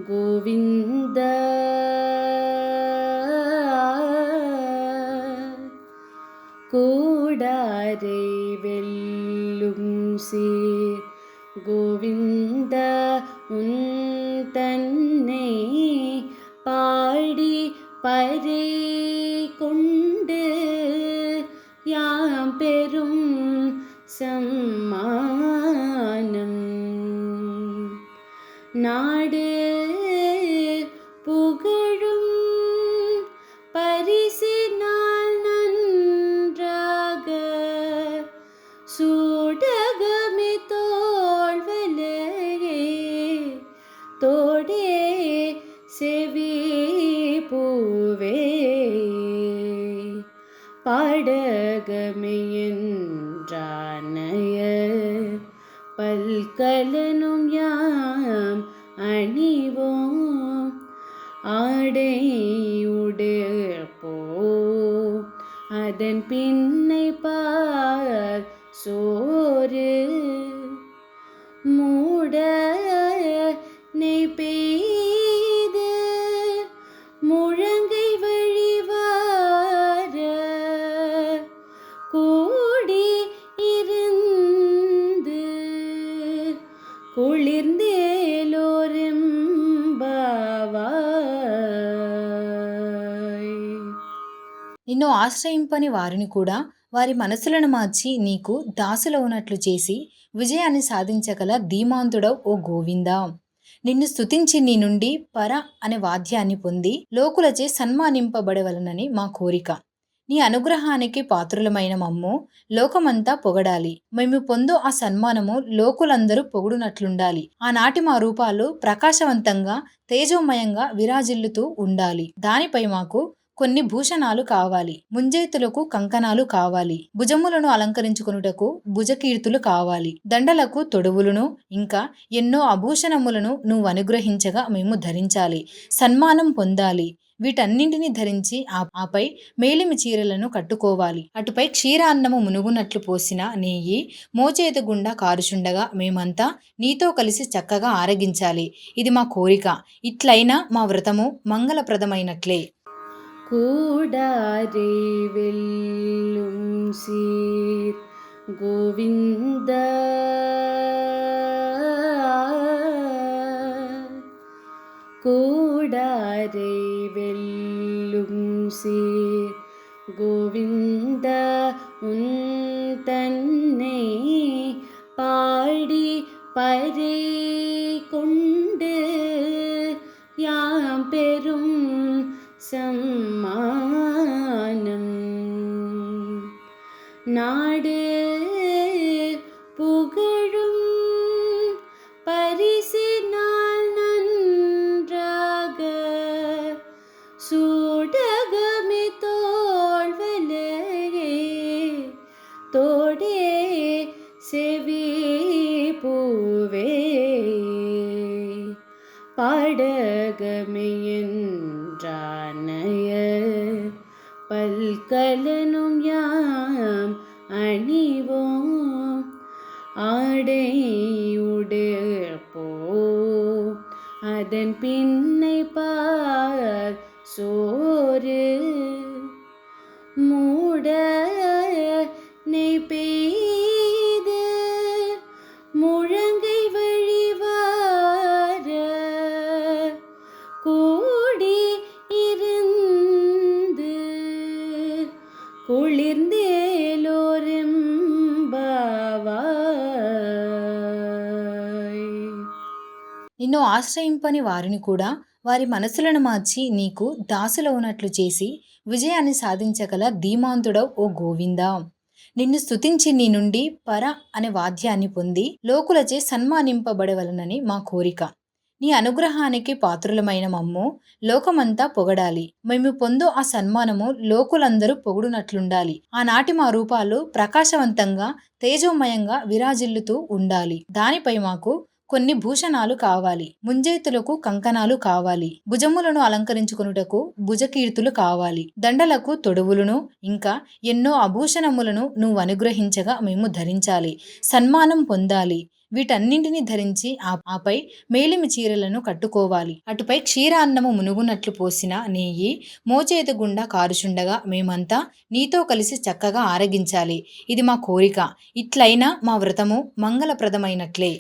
గోవింద கூடாரை வெல்லும் சீர் கோவிந்த உன் தன்னை பாடி பறை கொண்டு யாம் பெரும் சம்மானம் நாடு புகழும் பரிசினால் நன்றாக சூடகமே தோள்வலையே தோடே செவி பூவே பாடகமே என்றானைய பல்கலனும் யாம் அணிவோம் ஆடை உடுப்போ அதன் பின்னை பார் சோறு மூட நெய் பெய்து முழங்கை வழிவார கூடி இருந்து కుళిర్దేలోరింబావాయ్. నిన్ను ఆశ్రయింపని వారిని కూడా వారి మనసులను మార్చి నీకు దాసులవునట్లు చేసి విజయాన్ని సాధించగల ధీమాంతుడవు ఓ గోవిందా. నిన్ను స్తుతించి నీ నుండి పర అనే వాద్యాన్ని పొంది లోకులచే సన్మానింపబడవలనని మా కోరిక. నీ అనుగ్రహానికి పాత్రులమైన మమ్ము లోకమంతా పొగడాలి. మేము పొందు ఆ సన్మానము లోకులందరూ పొగుడునట్లుండాలి. ఆనాటి మా రూపాలు ప్రకాశవంతంగా తేజోమయంగా విరాజిల్లుతూ ఉండాలి. దానిపై మాకు కొన్ని భూషణాలు కావాలి. ముంజేతులకు కంకణాలు కావాలి. భుజములను అలంకరించుకొనుటకు భుజకీర్తులు కావాలి. దండలకు తొడువులను ఇంకా ఎన్నో ఆభూషణములను నువ్వు అనుగ్రహించగా మేము ధరించాలి. సన్మానం పొందాలి. వీటన్నింటినీ ధరించి ఆపై మేలిమి చీరలను కట్టుకోవాలి. అటుపై క్షీరాన్నము మునుగునట్లు పోసిన నెయ్యి మోచేతి గుండా కారుచుండగా మేమంతా నీతో కలిసి చక్కగా ఆరగించాలి. ఇది మా కోరిక. ఇట్లయినా మా వ్రతము మంగళప్రదమైనట్లే. கூடாரை வெல்லும் சீர் கோவிந்த கூடாரை வெல்லும் சீர் கோவிந்த உன் தன்னை பாடி பறை கொண்டு யாம் பெரும் சம்மானம் நாடு புகழும் பரிசினால் நன்றாக சூடகமே தோள்வலையே தோடே செவி பூவே பாடகமே என்றானைய பல்கலனும் யாம் அணிவோம் ஆடை உடுப்போ அதன் பின்னை பார் சோறு மூட நெய் பெய்து முழங்கை வழிவார கூடி இருந்து కుళిర్దేలోరింబావాయ్. నిన్ను ఆశ్రయింపని వారిని కూడా వారి మనసులను మార్చి నీకు దాసులవునట్లు చేసి విజయాన్ని సాధించగల ధీమాంతుడవు ఓ గోవిందా. నిన్ను స్తుతించి నీ నుండి పర అనే వాద్యాన్ని పొంది లోకులచే సన్మానింపబడవలనని మా కోరిక. నీ అనుగ్రహానికి పాత్రులమైన మమ్ము లోకమంతా పొగడాలి. మేము పొందు ఆ సన్మానము లోకులందరూ పొగుడునట్లుండాలి. ఆనాటి మా రూపాలు ప్రకాశవంతంగా తేజోమయంగా విరాజిల్లుతూ ఉండాలి. దానిపై మాకు కొన్ని భూషణాలు కావాలి. ముంజేతులకు కంకణాలు కావాలి. భుజములను అలంకరించుకొనుటకు భుజకీర్తులు కావాలి. దండలకు తొడువులను ఇంకా ఎన్నో ఆభూషణములను నువ్వు అనుగ్రహించగా మేము ధరించాలి. సన్మానం పొందాలి. వీటన్నింటిని ధరించి ఆపై మేలిమి చీరలను కట్టుకోవాలి. అటుపై క్షీరాన్నము మునుగునట్లు పోసిన నెయ్యి మోచేతి గుండా కారుచుండగా మేమంతా నీతో కలిసి చక్కగా ఆరగించాలి. ఇది మా కోరిక. ఇట్లయినా మా వ్రతము మంగళప్రదమైనట్లే.